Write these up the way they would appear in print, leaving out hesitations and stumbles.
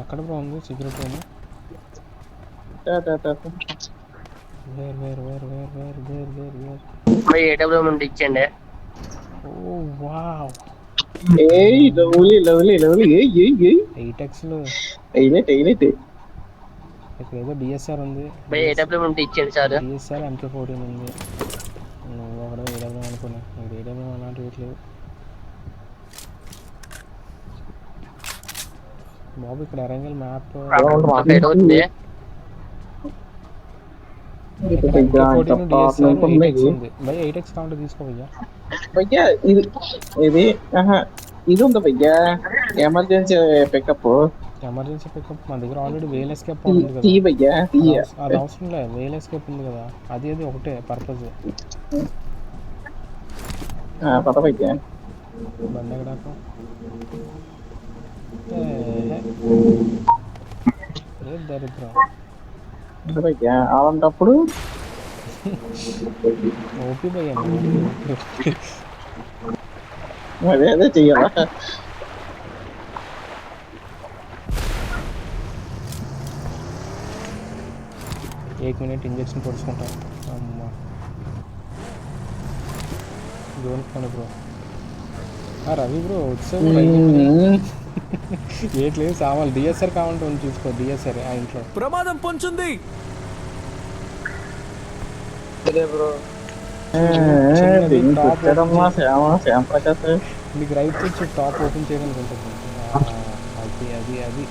అక్కడ బ్రో ఉంది secret room. Where where where where where where where where ఏడబ్ల్యూ నుండి ఇచ్చండి. Oh wow hey lovely lovely lovely hey hey ఏయ్ 8xలో highlight highlight. ఇక్కడ ఏదో డిఎస్ఆర్ ఉంది. ఏడబ్ల్యూ నుండి ఇచ్చండి సార్. డిఎస్ఆర్ MK14 ఉంది. నువ్వు ఒకటే ఏడబ్ల్యూ అనుకున్నా, నువ్వు ఏడబ్ల్యూ అలాంటివి లేదు బాబు. ఇక్కడ అరంగల్ మ్యాప్ ఉంది. MK14 డిఎస్ఆర్ 8x ఉంది భయ్యా. 8x కావాలంటే తీసుకో భయ్యా. భయ్యా ఇది ఇది ఉందా భయ్యా ఎమర్జెన్సీ పికప్? ఎమర్జెన్సీ పికప్ మన దగ్గర ఆల్రెడీ వేల్ ఎస్కేప్ ఉంది కదా. భయ్యా అది అవసరం లేదు, వేల్ ఎస్కేప్ ఉంది కదా. అది ఒకటే పర్పస్. పద భయ్యా. బండి ఎక్కడ దరిద్రం భయ్యా అలాంటప్పుడు ఓపీ భయ్యా. అదే అదే చెయ్యాలా? 8 మినిట్ ఇంజక్షన్ పొడుచుకుంటాం. అమ్మ జోన్కి పని బ్రో. రవి బ్రో వచ్చావు. ఏట్లేదు సామాన్లు డిఎస్ఆర్ కావాలంటే ఉంది చూసుకో. డిఎస్ఆర్ ఆ ఇంట్లో ప్రమాదం పొంచుంది. నీకు రైట్ సైడ్ టాప్ ఓపెన్ చేయడానికి ఉంటుంది. అది అది అది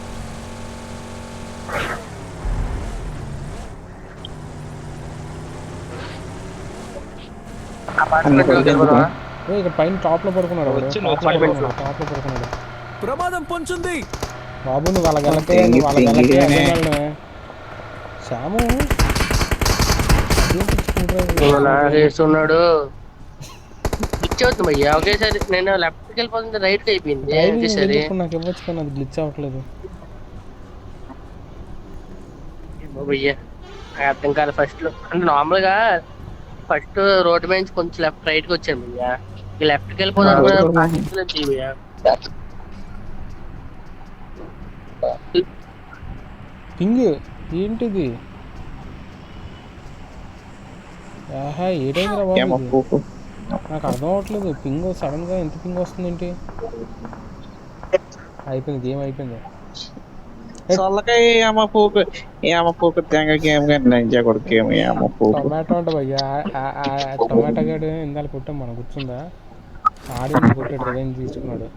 ఇక్కడ పైన టాప్ లో పడుకున్నాడు. టాప్ లో పడుకున్నాడు. ప్రమాదం పొంచుంది. బాబు నువ్వు వాళ్ళకి వెళ్ళకే శ్యాము ఉన్నాడు. ఇచ్చేవద్దు భయ్యా ఒకేసారి. నేను లెఫ్ట్కి వెళ్ళిపోతుంది, రైట్కి అయిపోయింది. నాకు ఇవ్వచ్చు కానీ అది గ్లిచ్ అవ్వట్లేదు భయ్యా. అర్థం కాదు ఫస్ట్ లో. అంటే నార్మల్ గా ఫస్ట్ రోడ్డు మీద కొంచెం లెఫ్ట్ రైట్ కి వచ్చాను భయ్యా. లెఫ్ట్కి వెళ్ళిపోతాను భయ్యా. పింగ్ ఏంటిది? ఆహా ఏటైందిరా బాబు, నాకు అర్థం అవ్వట్లేదు. పింగ్ సడన్ గా ఎంత పింగ్ వస్తుంది ఏంటి? అయిపోయింది గేమ్ అయిపోయింది. టొమాటో అంటే భయ్యా టొమాటో గడు ఇందాక కొట్టాం మనం, గుర్తుందా? ఆడి కొట్టాడు రివెంజ్ తీసుకున్నాడు.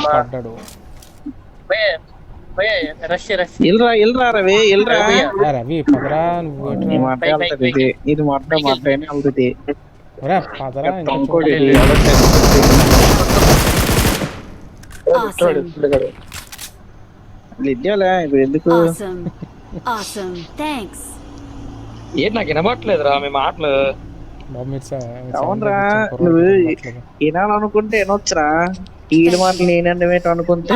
పడ్డాడు. రవి పదరా నువ్వు ఇది మొట్ట వెళ్తుంది. పదరా ఎందుకు ఏంటి నాకు వినబట్టలేదురా మీ మాటలు. అవునరా నువ్వు వినాలనుకుంటే వినొచ్చురా. ఈడు మాటలు నేనంటే అనుకుంటే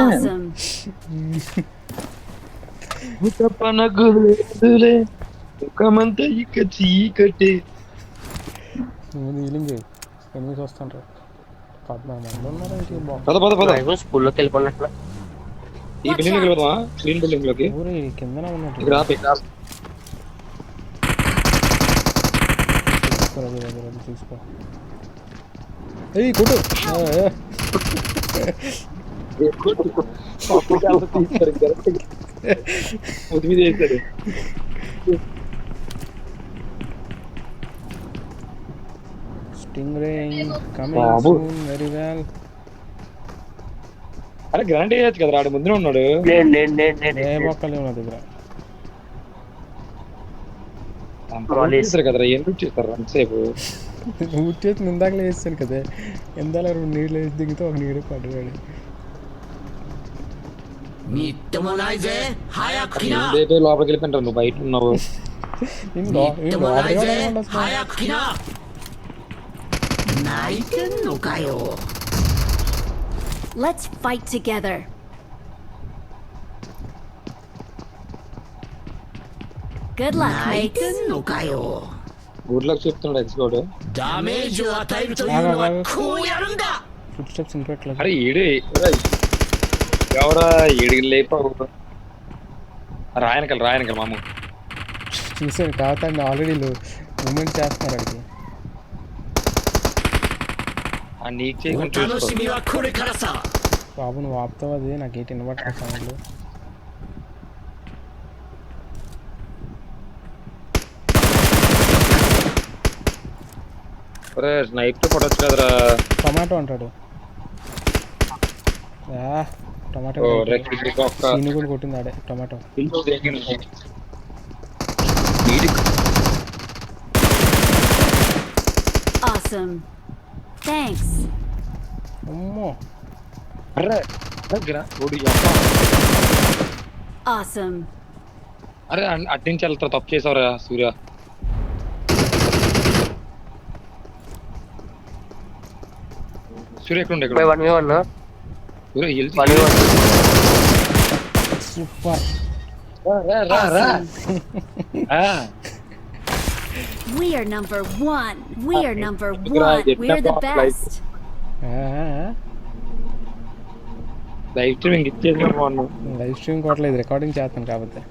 ముఖమంతా ఇక చీకటి. ఎనిమిది వస్తాను. 14 మంది ఉన్నారు. స్కూల్లోకి వెళ్ళిపోయినట్లు ఈ బిల్డింగ్ వెళ్ళిపోదామా? గ్రీన్ బిల్డింగ్ లోకి ఊరి కిందనే ఉన్నట్టు తీసుకో. కొట్టు చేశాడు. Stingray coming soon, very well. అరే గ్రాండ్ వేయచ్చు కదా, ఆడు ముందునే ఉన్నాడు. ఏ మొక్కలే ఉన్న దగ్గర కదరా, ఏం చేస్తారు అంతసేపు? ఉట్టేసి ఇందాకలే వేస్తాను కదా. ఎందాల 2 నీళ్ళు వేసి దిగితే ఒక నీళ్ళు పడ్డాడు. లోపలికి వెళ్ళిపోయింటావు, నువ్వు బయట ఉన్నావు. Let's fight together. Good luck, mates. ఊర్లోకి చెప్తున్నాడు ఎక్స్కోడ్. Food steps ఇంకోట్లేదు. అరే ఏడు ఎవరా ఏడికి లేపావు? రాయనకల్ మాము. చూసాను కావతండి ఆల్రెడీ మూమెంట్ చేస్తున్నారు అడిగి. ఆ నీకు చేయకుండా చూసుకో. బాబు నువ్వు ఆపుతావు, అది నాకేంటి వినబట్లేదు సౌండ్లు. అరే స్నైప్ తో కొట్టచ్చు కదరా. టొమాటో అంటాడు. టొమాటో సీని కూడా కొట్టింది ఆడే టొమాటో. Awesome. Thanks. అమ్మో Awesome. అరే అట్నుంచి వెళ్తా, తప్పు చేసావురా సూర్య. సూర్య ఎక్కడ ఉండే? 1v1. సూర్య వెళ్తే 1v1. Super. We are number 1. We are number 1. We are the best. Live streaming ఇచ్చేసాను మొన్న. లైవ్ స్ట్రీమ్ కొట్టలేదు, రికార్డింగ్ చేస్తాను కాకపోతే.